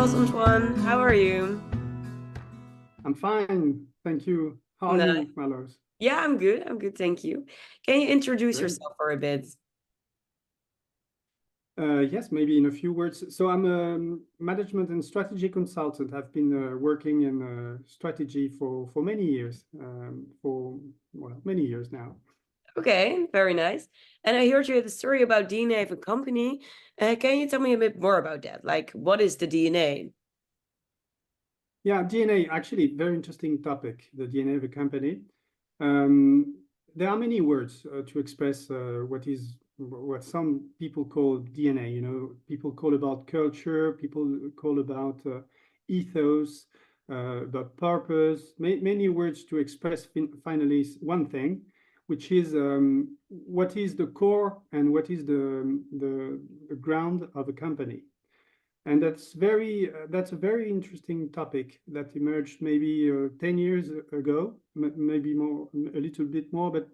Charles-Antoine. How are you? I'm fine, thank you. How are Nice. you, Malos? Yeah, I'm good. I'm good, thank you. Can you introduce Great. yourself for a bit? Yes, maybe in a few words. So I'm a management and strategy consultant. I've been working in strategy for many years, for many years now. Okay, very nice. And I heard you had a story about DNA of a company. Can you tell me a bit more about that? Like, what is the DNA? Yeah, DNA, actually, very interesting topic, the DNA of a company. Um, there are many words to express what some people call DNA. You know, people call about culture, people call about ethos, about purpose. Many words to express finally one thing, which is what is the core and what is the ground of a company. And that's a very interesting topic that emerged maybe 10 years ago, maybe more, a little bit more. But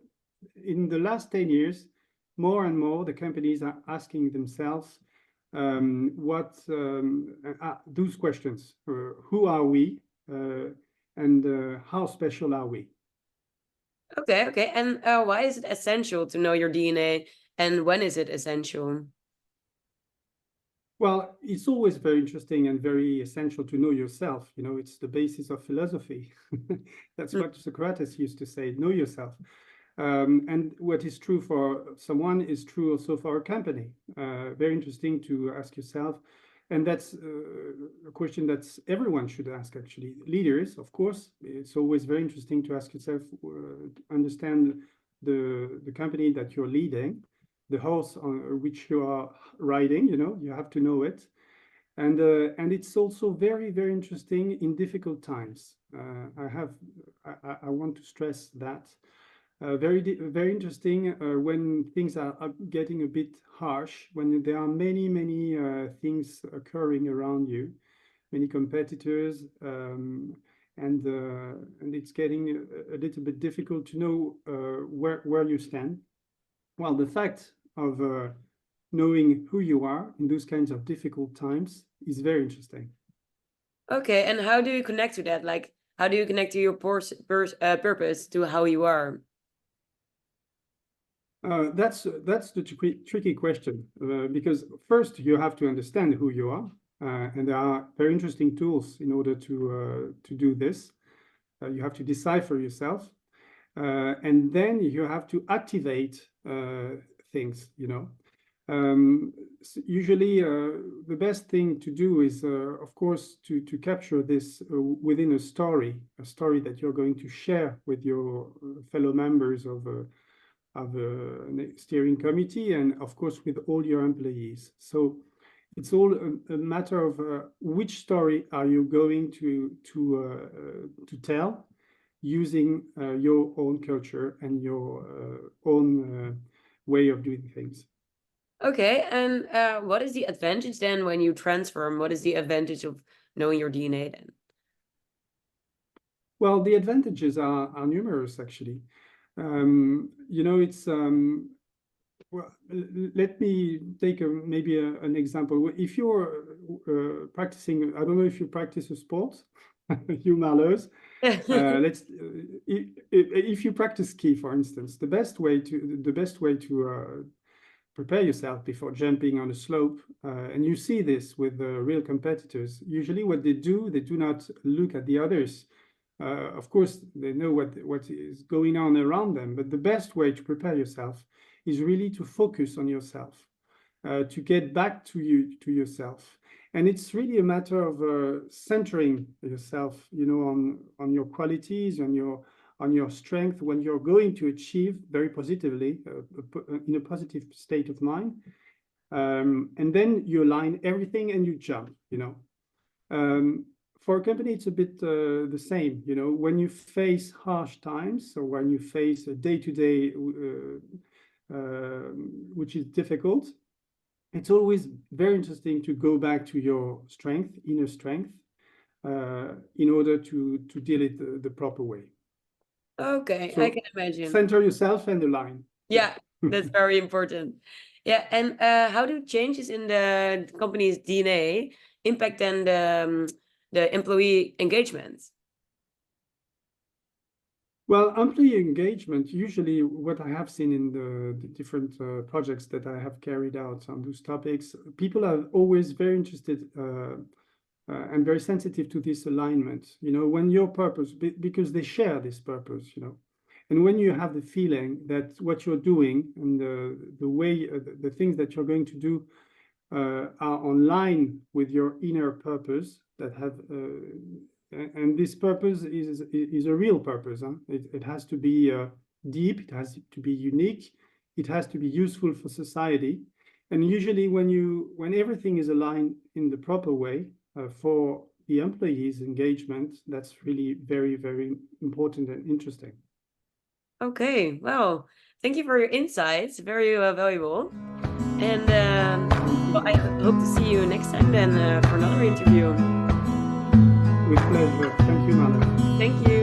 in the last 10 years, more and more the companies are asking themselves those questions: who are we, and how special are we? Okay, okay. And why is it essential to know your DNA? And when is it essential? Well, it's always very interesting and very essential to know yourself. You know, it's the basis of philosophy. That's Mm. what Socrates used to say, know yourself. And what is true for someone is true also for a company. Very interesting to ask yourself. And that's a question that everyone should ask, actually. Leaders, of course, it's always very interesting to ask yourself, understand the company that you're leading, the horse on which you are riding, you know, you have to know it. And it's also very, very interesting in difficult times. I want to stress that. Very interesting when things are getting a bit harsh, when there are many things occurring around you, many competitors, and it's getting a little bit difficult to know where you stand. Well, the fact of knowing who you are in those kinds of difficult times is very interesting. Okay, and how do you connect to that? Like, how do you connect to your purpose to how you are? That's the tricky question because first you have to understand who you are, and there are very interesting tools in order to do this. You have to decipher yourself, and then you have to activate things. You know, usually the best thing to do is, of course, to capture this within a story that you're going to share with your fellow members of a steering committee, and of course with all your employees. So it's all a matter of which story are you going to tell using your own culture and your own way of doing things. Okay, and what is the advantage then when you transform? What is the advantage of knowing your DNA then? Well, the advantages are numerous, actually. You know, it's well, let me take maybe an example. If you're practicing, I don't know if you practice a sport, you Marlows. If you practice ski, for instance, the best way to prepare yourself before jumping on a slope, and you see this with real competitors. Usually, what they do not look at the others. Of course, they know what is going on around them, but the best way to prepare yourself is really to focus on yourself, to get back to yourself. And it's really a matter of centering yourself, you know, on your qualities, on your strength, when you're going to achieve very positively, in a positive state of mind. And then you align everything and you jump, you know. For a company, it's a bit the same. You know, when you face harsh times, or when you face a day-to-day, which is difficult, it's always very interesting to go back to your strength, inner strength, in order to deal it the proper way. Okay, I So can imagine. center yourself and align. Yeah. Yeah, that's very important. Yeah, and how do changes in the company's DNA impact then the employee engagement? Well, employee engagement, usually what I have seen in the different projects that I have carried out on those topics, people are always very interested and very sensitive to this alignment, you know, when your purpose, because they share this purpose, you know, and when you have the feeling that what you're doing and the way, the things that you're going to do are online with your inner purpose that have and this purpose is a real purpose. Huh? It has to be deep, it has to be unique, it has to be useful for society. And usually when everything is aligned in the proper way for the employees' engagement, that's really very, very important and interesting. Okay, well, thank you for your insights. Very valuable. And well, I hope to see you next time then for another interview. With pleasure. Thank you, Mala. Thank you.